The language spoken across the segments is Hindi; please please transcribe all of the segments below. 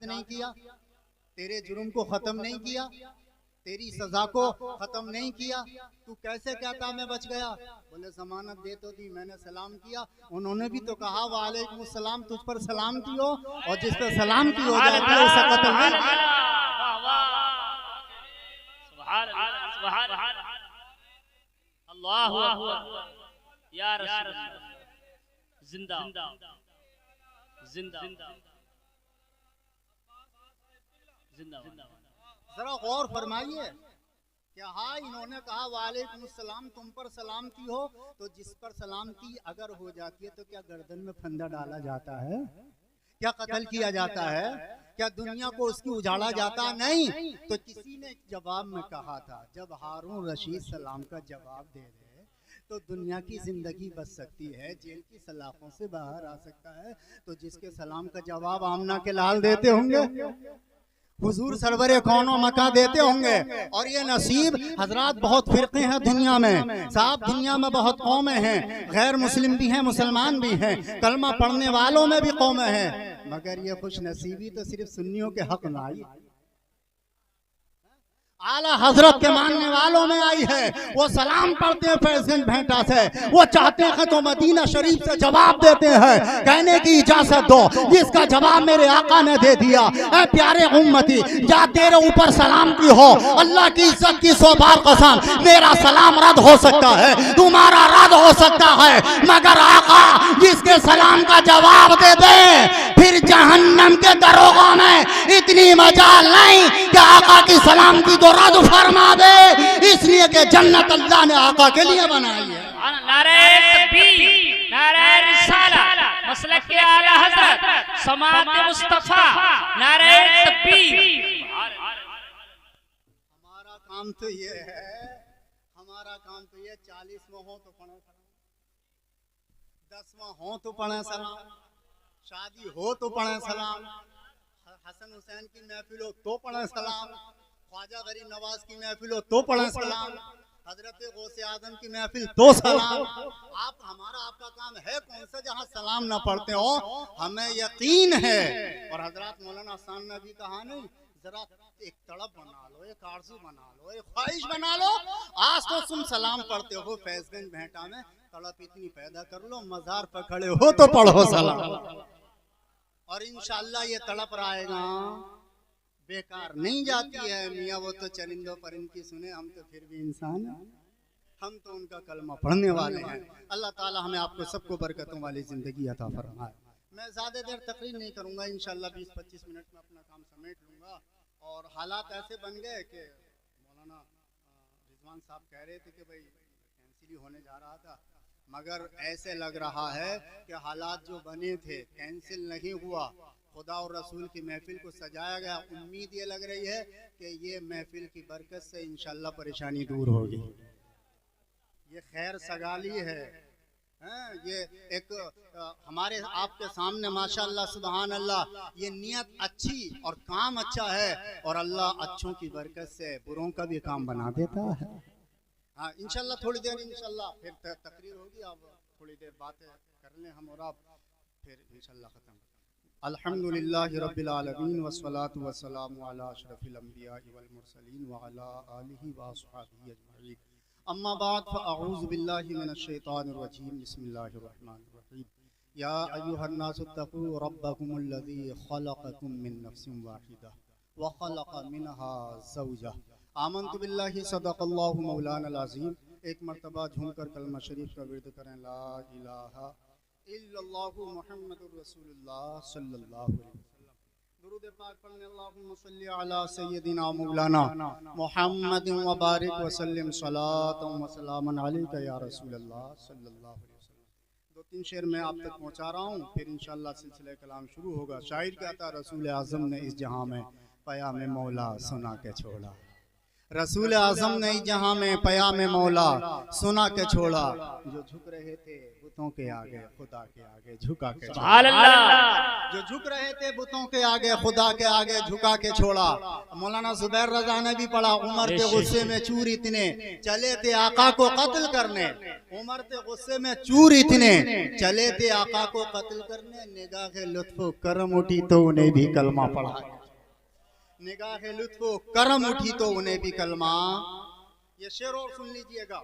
नहीं किया, तेरे जुर्म को खत्म नहीं किया, तेरी सजा को खत्म नहीं किया, तू कैसे कहता मैं बच गया? बोले जमानत दे तो दी, मैंने सलाम किया। उन्होंने भी तो कहा वालेकुम सलाम, तुझ पर सलाम की हो, और जिस पर सलाम की हो जाती है उसे कत्ल नहीं। जिंदा जिंदा जिंदा। जरा गौर फरमाइए कि हाँ, इन्होंने कहा वालेकुम सलाम, तुम पर सलाम की हो, तो जिस पर सलाम की अगर हो जाती है तो क्या गर्दन में फंदा डाला जाता है? क्या कत्ल किया जाता है? क्या दुनिया को उसकी उजाड़ा जाता? नहीं। तो किसी ने जवाब में कहा था, जब हारून रशीद सलाम का जवाब दे रहे तो दुनिया की जिंदगी बच सकती है, जेल की सलाखों से बाहर आ सकता है, तो जिसके सलाम का जवाब आमना के लाल देते होंगे, हुजूर सरवरे कौनो मका देते होंगे। और ये नसीब हजरात, बहुत फिरके हैं दुनिया में साहब, दुनिया में बहुत कौमें हैं, गैर मुस्लिम भी हैं, मुसलमान भी हैं, कलमा पढ़ने वालों में भी कौमें हैं, मगर ये खुश नसीबी तो सिर्फ सुन्नियों के हक में आई, आला हजरत के मानने वालों में आई है। वो सलाम पढ़ते हैं फैज़गंज भेंटा से, वो चाहते हैं तो मदीना शरीफ से जवाब देते हैं, कहने की इजाजत दो, जिसका जवाब मेरे आका ने दे दिया। ऐ प्यारे उम्मती, जा तेरे ऊपर सलाम की हो, अल्लाह की इज्जत की 100 बार कसम, मेरा सलाम रद्द हो सकता है, तुम्हारा रद्द हो सकता है, मगर आका जिसके सलाम का जवाब दे दे, फिर जहन्नम के दरोगा में इतनी मजाल नहीं कि आका की सलाम की रद्द फरमा दे, इसलिए कि जन्नत अल्लाह ने आका के लिए बनाई है। नारे तकबीर, नारे रिसालत, मसलक के आला हजरत, समात मुस्तफा, नारे तकबीर। हमारा काम तो ये है, हमारा काम तो ये 40वां हो तो पढ़े सलाम, 10वां हो तो पढ़े सलाम, शादी हो तो पढ़े सलाम, हसन हुसैन की महफिल हो तो पढ़े सलाम, ख्वाजा गरीब नवाज की महफिल हो तो पढ़े सलाम, हजरत गौसे आजम की महफिल तो सलाम। आप हमारा आपका काम है कौन सा जहाँ सलाम ना पढ़ते हो? हमें यकीन है, और हजरत मौलाना शान ने भी कहा नहीं, जरा एक तड़प बना लो, एक आरज़ू बना लो, एक ख्वाहिश बना लो, आज तो तुम सलाम पढ़ते हो फैज़गंज भेंटा में, तड़प इतनी पैदा कर लो, मजार पर खड़े हो तो पढ़ो सलाम, और इंशाअल्लाह ये तड़प रहेगा, बेकार नहीं जाती है। मियाँ वो तो चरिंदों परिंद की सुने, हम तो फिर भी इंसान हैं, हम तो उनका कलमा पढ़ने वाले हैं। अल्लाह ताला हमें आपको सबको बरकतों वाली ज़िंदगी अता फरमाए। मैं ज़्यादा देर तकरीर नहीं करूँगा, इंशाअल्लाह 20-25 मिनट में अपना काम समेट लूँगा। और हालात ऐसे बन गए कि मौलाना रिजवान साहब कह रहे थे कि भाई कैंसिल ही होने जा रहा था, मगर ऐसे लग रहा है कि हालात जो बने थे कैंसिल नहीं हुआ, खुदा और रसूल की महफिल को सजाया गया। उम्मीद ये लग रही है कि ये महफिल की बरकत से इंशाअल्लाह परेशानी दूर होगी। ये खैर सगाली है, ये एक हमारे आपके सामने माशाअल्लाह सुभान अल्लाह, ये नियत अच्छी और काम अच्छा है, और अल्लाह अच्छों की बरकत से बुरों का भी काम बना देता है। हाँ इंशाअल्लाह थोड़ी देर इंशाअल्लाह फिर तकरीर होगी, आप थोड़ी देर बातें कर लें हम और आप, फिर इंशाअल्लाह ख़त्म। अल्हम्दुलिल्लाहि रब्बिल आलमीन वस्सलातु वस्सलामु अला अशरफिल अंबिया वल मुरसलीन व अला आलिहि व अस्हाबिहि अजमईन, अम्मा बाद फ़अऊज़ु बिल्लाहि मिनश शैतानिर रजीम, बिस्मिल्लाहिर रहमानिर रहीम। या अय्युहन नासु तक़ू रब्बकुमुल्लज़ी खलक़कुम मिन नफ्सिन वाहिदा व खलक़ मिनहा ज़ौजहा, आमन्तु बिल्लाहि सदक़ल्लाहु मौलानल अज़ीम। एक मरतबा झूमकर कलमा शरीफ का विर्द करें, ला इलाहा इल्लल्लाहु मुहम्मदुर रसूलुल्लाह सल्लल्लाहु अलैहि वसल्लम। दुरूद पाक पढ़ने, अल्लाहुम्मा सल्ली अला सय्यदिना मौलाना मुहम्मदिन व बारिक व सल्लिम सलातन व सलामन अलैका या रसूलल्लाह सल्लल्लाहु अलैहि वसल्लम। 2-3 शेर मैं आप तक पहुँचा रहा हूँ, फिर इंशाअल्लाह सिलसिला कलाम शुरू होगा। शायर कहता, रसूल आज़म ने इस जहाँ में पयाम मौला सुना के छोड़ा, रसूल आज़म ने इस जहाँ में पयाम मौला सुना के छोड़ा, जो झुक रहे थे बुतों के आगे खुदा के आगे झुका के छोड़ा, जो झुक रहे थे बुतों के आगे खुदा के आगे झुका के छोड़ा। मौलाना जुबैर रज़ा ने भी पढ़ा, उमर के गुस्से में चूर इतने चले थे आका को कत्ल करने, उमर के गुस्से में चूर इतने चले थे आका को कत्ल करने, निगाह के लुत्फ़ करम उठी तो उन्हें भी कलमा पढ़ा। निगाह लुत्फो करम उठी तो उन्हें भी कलमा। ये शेर और सुन लीजिएगा,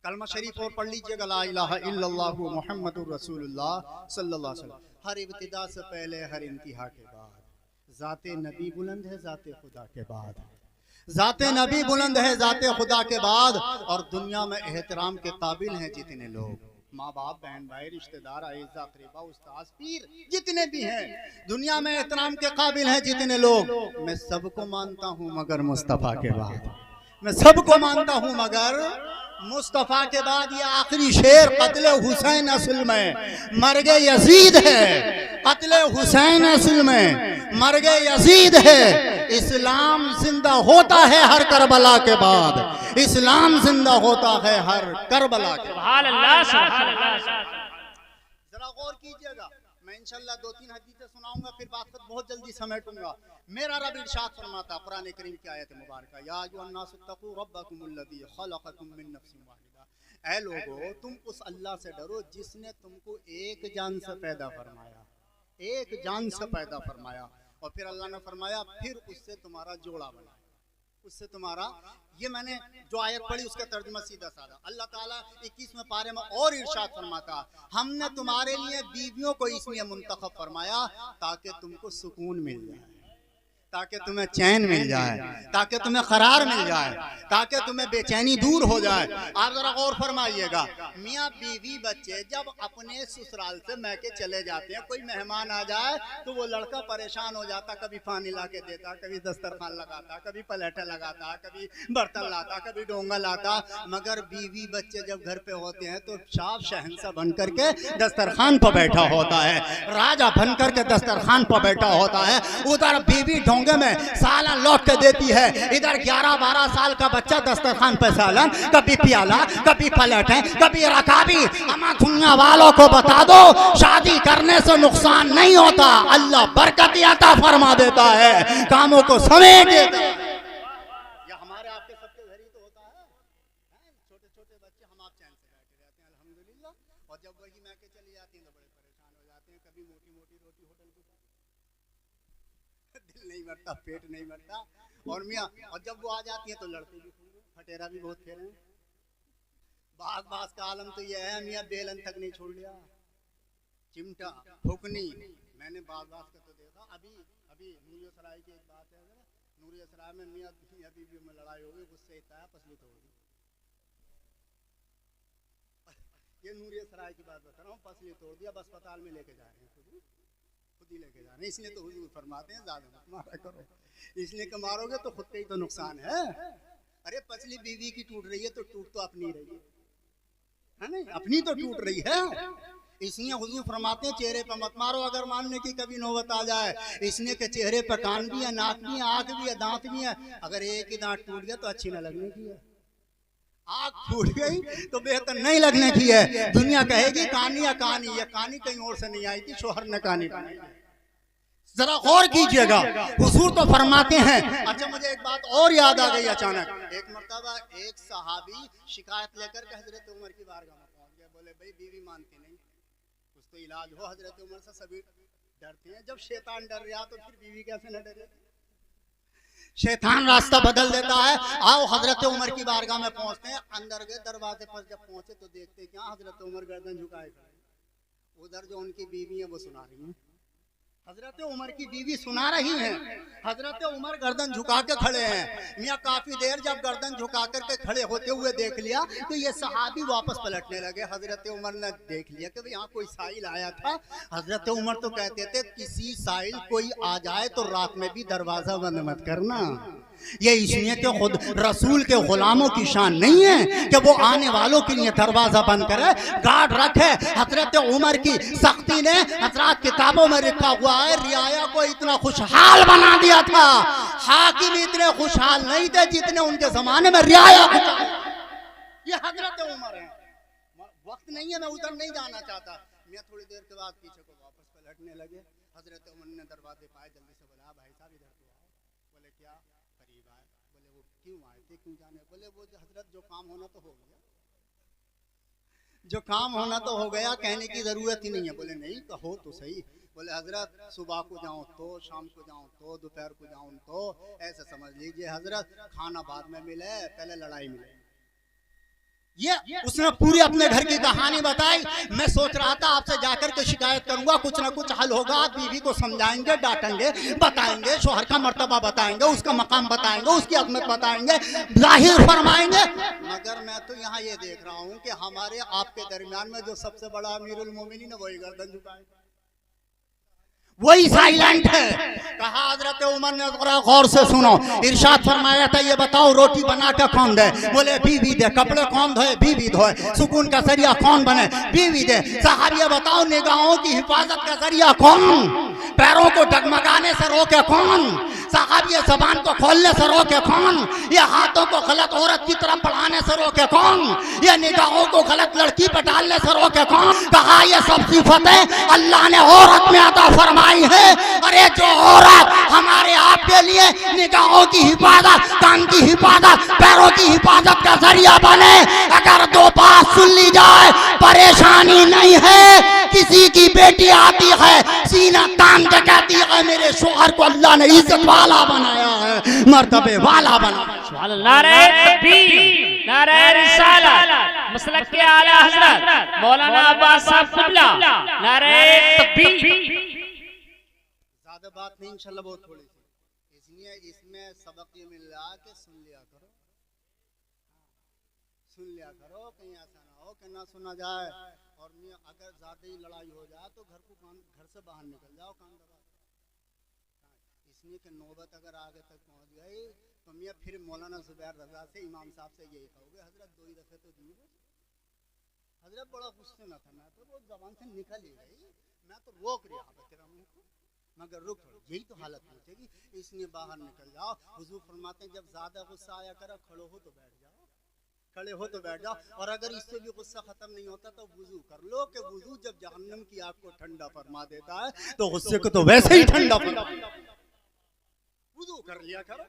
कलमा शरीफ और पढ़ लीजिएगा, ला इलाहा इल्लल्लाहु मुहम्मदुर रसूलुल्लाह सल्लल्लाहु अलैहि वसल्लम। हर इब्तिदा से पहले, हर इंतहा के बाद, जाते नबी बुलंद है जाते खुदा के बाद, जाते नबी बुलंद है जाते खुदा के बाद। और दुनिया में एहतराम के काबिल हैं जितने लोग, माँ बाप, बहन भाई, रिश्तेदार, आइज़ा क़रीबा, उस्ताद, पीर, जितने भी हैं दुनिया में एहतराम के काबिल हैं जितने लोग, मैं सबको मानता हूँ मगर मुस्तफ़ा के बाद, मैं सबको मानता हूँ मगर मुस्तफ़ा के बाद। ये आखिरी शेर कत्ल हुसैन असल में मर्गे यजीद है, कत्ल हुसैन असल में मर्गे यजीद है। इस्लाम जिंदा होता है हर करबला के बाद, इस्लाम जिंदा होता है हर करबला के बाद। जरा गौर कीजिएगा, मैं इंशाल्लाह 2-3 हदीसें सुनाऊंगा, फिर बात को बहुत जल्दी समेटूंगा। मेरा रब इरशाद फरमाता कुरान करीम की आयत मुबारक, या अय्युहन्नासु तक़ू रब्बकुमुल्लज़ी खलक़कुम मिन नफ्सिन वाहिदा, ऐ लोगो तुम उस अल्लाह से डरो जिसने तुमको एक जान से पैदा फरमाया, एक जान से पैदा फरमाया। और फिर अल्लाह ने फरमाया फिर उससे तुम्हारा जोड़ा बना, उससे तुम्हारा, ये मैंने जो आयत पढ़ी उसका तर्जुमा सीधा साधा। अल्लाह ताला 21वें पारे में और इरशाद फरमाता, हमने तुम्हारे लिए बीवियों को इसलिए मुंतखब फरमाया ताकि तुमको सुकून मिल जाए, ताकि तुम्हें चैन मिल जाए, ताकि तुम्हें करार मिल जाए, ताकि तुम्हें बेचैनी दूर हो जाए। आप जरा गौर फरमाइएगा, मियाँ बीवी बच्चे जब अपने ससुराल से मैके चले जाते हैं, कोई मेहमान आ जाए तो वो लड़का परेशान हो जाता, कभी पानी ला के देता, कभी दस्तरखान लगाता, कभी पलेटा लगाता, कभी बर्तन लाता, कभी डोंगा लाता। मगर बीवी बच्चे जब घर पे होते हैं तो साफ शहंशाह बन करके दस्तरखान पर बैठा होता है, राजा बन करके दस्तरखान पर बैठा होता है। उधर बीवी में सालन लौट के देती है, इधर 11-12 साल का बच्चा दस्तरखान पे सालन, कभी प्याला, कभी पलट, कभी रकाबी। अमा दुनिया वालों को बता दो शादी करने से नुकसान नहीं होता, अल्लाह बरकत अता फरमा देता है, कामों को समेट देता है। ये हमारे आपके सबके घर ही तो होता है, छोटे छोटे बच्चे हम आप चैन से बैठे रहते हैं अल्हम्दुलिल्लाह, और जब वही मैके चली जाती हैं तो बड़े परेशान हो जाते हैं। कभी मोटी मोटी रोटी होटल की, दिल नहीं मरता, पेट नहीं मरता। और मियाँ, और जब वो आ जाती है तो लड़के भी फटेरा भी बहुत फेरे हैं। बास का आलम तो ये है मियाँ, बेलन तक नहीं छोड़ लिया, चिमटा फुकनी। मैंने बास का तो देखा, अभी नूरिया सराय की एक बात है, नूरिया सराय में मियाँ बीवी में लड़ाई हो गई, गुस्से इतना है पसली तोड़ दी। ये नूरिया सराय की बात बता रहा हूँ, पसली तोड़ दिया, बस अस्पताल में लेके जा रहे हैं, खुद ही लेके जा रहे हैं। इसलिए तो हुजूर फरमाते हैं ज्यादा मत मारा करो, इसलिए कि मारोगे तो खुद का ही तो नुकसान है। अरे पसली बीवी की टूट रही है तो टूट तो अपनी रही है नहीं, अपनी तो टूट रही है। इसलिए हुजूर फरमाते हैं चेहरे पर मत मारो अगर मारने की कभी नौबत आ जाए, इसलिए कि चेहरे पर कान भी है, नाक भी है, आंख भी है, दांत भी है। अगर एक ही दांत टूट गया तो अच्छी न लगने की है, आँख फूट गई तो बेहतर नहीं लगने की है। दुनिया कहेगी कहानी या कहानी, या कहानी कहीं और से नहीं आई थी, शोहर ने कहानी। जरा गौर कीजिएगा, हुजूर तो फरमाते हैं। अच्छा मुझे एक बात और याद आ गई अचानक। एक मर्तबा एक सहाबी शिकायत लेकर के हजरत उमर की बारगाह में पहुंच गए, बोले भाई बीवी मानती नहीं, कुछ तो इलाज हो। हजरत उमर से सभी डरते हैं, जब शैतान डर रहा तो फिर बीवी कैसे न डरे। शैतान रास्ता बदल देता है। आओ हजरत उमर की बारगाह में पहुंचते हैं, अंदर गए, दरवाजे पर जब पहुंचे तो देखते क्या हजरत उमर गर्दन झुकाए खड़े, उधर जो उनकी बीवी है वो सुना रही है, हजरत उमर की बीवी सुना रही हैं, हजरत उमर गर्दन झुका के खड़े हैं। मियाँ काफी देर जब गर्दन झुका करके खड़े होते हुए देख लिया तो ये सहाबी वापस पलटने लगे। हजरत उमर ने देख लिया कि यहाँ कोई साइल आया था। हजरत उमर तो कहते थे किसी साइल कोई आ जाए तो रात में भी दरवाजा बंद मत करना। ये इसलिए कि खुद रसूल के गुलामों की शान नहीं है कि वो आने वालों के लिए दरवाजा बंद करे, गार्ड रखे। हजरत उमर की सख्ती ने हजरत किताबों में लिखा हुआ है, रियाया को इतना खुशहाल बना दिया था। हाकिम इतने खुशहाल नहीं थे जितने उनके जमाने में रियाया। ये हजरत उमर है। वक्त नहीं है, मैं उधर नहीं जाना चाहता। मैं थोड़ी देर के बाद पीछे को वापस पलटने लगे। हजरत उमर ने दरवाजे पाए, जल्दी से बोला भाई साहब इधर तो आओ। बोले क्या, करीब आए। बोले वो क्यों आए थे, क्यों जाने। बोले वो हजरत जो काम होना तो हो गया, जो काम होना तो हो गया, कहने की जरूरत ही नहीं है। बोले नहीं कहो तो सही। बोले हजरत सुबह को जाऊं तो, शाम को जाऊं तो, दोपहर को जाऊं तो, ऐसे समझ लीजिए हजरत खाना बाद में मिले पहले लड़ाई मिले। ये उसने पूरी अपने घर की कहानी बताई। मैं सोच रहा था आपसे जाकर के शिकायत करूंगा, कुछ ना कुछ हल होगा। बीवी को समझाएंगे, डांटेंगे, बताएंगे, शोहर का मर्तबा बताएंगे, उसका मकाम बताएंगे, उसकी अजमत बताएंगे, जाहिर फरमाएंगे। मगर मैं तो यहाँ ये देख रहा हूँ कि हमारे आपके दरमियान में जो सबसे बड़ा अमीरुल मोमिनीन है वही गर्दन झुकाए, वही साइलेंट है। कहा हजरत उमर ने जरा गौर से सुनो, इरशाद फरमाया था ये बताओ रोटी बना के कौन दे? बोले बीवी दे। कपड़े कौन धोए? बीवी धोए। सुकून का जरिया कौन बने? बीवी दे। साहब ये बताओ निगाहों की हिफाजत का जरिया कौन? पैरों को डगमगाने से रोके कौन? साहब ये जबान को खोलने से रोके कौन? ये हाथों को गलत औरत की तरफ बढ़ाने से रोके कौन? ये निगाहों को गलत लड़की पर डालने से रोके कौन? कहा ये सब सिफतें अल्लाह ने औरत में अता फरमाई है। अरे जो औरत हमारे आपके लिए निगाहों की हिफाजत, कान की हिफाजत, पैरों की हिफाजत का जरिया बने, अगर दो बात सुन ली जाए परेशानी नहीं है। किसी की बेटी आती है सीना तान के कहती है मेरे शोहर को अल्लाह ने इज्जत वाला बनाया है, मर्तबे वाला बनाया। नारे तकबीर, नारे रिसालत, मसलक के आला हजरत मौलाना अब्बास साहब कुबला, नारे तकबीर। ज्यादा बात नहीं इंशाल्लाह, बहुत थोड़ी सी, इसलिए इसमें सबक ये मिल रहा कि सुन लिया करो, सुन लिया करो, कहीं ऐसा ना हो कि ना सुना जाए। और अगर ज्यादा ही लड़ाई हो जाए तो घर से बाहर निकल जाओ, कान दबा। इसलिए कि नौबत अगर आगे तक पहुंच गई तो मैं फिर मौलाना जुबैर रजा से, इमाम साहब से यही कहूँगे हजरत दो ही दफे तो दी। हजरत बड़ा गुस्से में था, मैं तो वो जबान से निकल ही गई, मैं तो रोक रहा था तेरा मुंह को, मगर रुक, यही तो हालत पहुंचेगी। इसलिए बाहर निकल जाओ। हुजूर फरमाते हैं जब ज्यादा गुस्सा आया करो, खड़े हो तो बैठ जाओ, खड़े हो तो बैठ जाओ। और अगर इससे भी गुस्सा खत्म नहीं होता तो वुजू कर लो, कि वुजू जब जहन्नम की आग को ठंडा फरमा देता है तो गुस्से को तो वैसे ही ठंडा फरमा, वुजू कर लिया करो।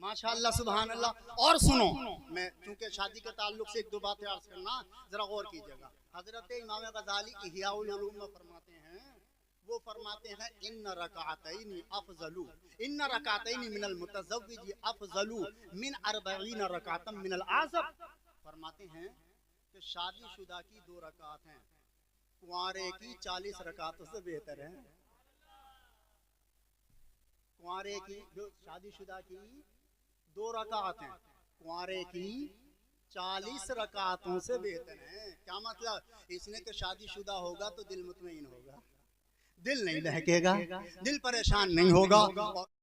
माशाअल्लाह सुभान अल्लाह। और सुनो, मैं चूंकि शादी के ताल्लुक से एक दो बातें अर्ज करना, जरा गौर कीजिएगा। हजरत इमाम गजाली इह्याउल उलूम में फरमाते हैं, वो फरमाते हैं इन्न रकातैनी अफजलु, इन्न रकातैनी मिनल मुतज़व्विजी अफजलु मिन 40 रकातम मिनल आज़ब। फरमाते हैं कि शादीशुदा की 2 रकात हैं, कुंवारे की 40 रकातों से बेहतर है। कुंवारे की जो शादीशुदा की 2 रकात हैं, कुंवारे की 40 रकातों से बेहतर है। क्या मतलब? इसने कि शादीशुदा होगा तो दिल मुतमईन होगा, दिल नहीं बहकेगा, दिल परेशान नहीं होगा।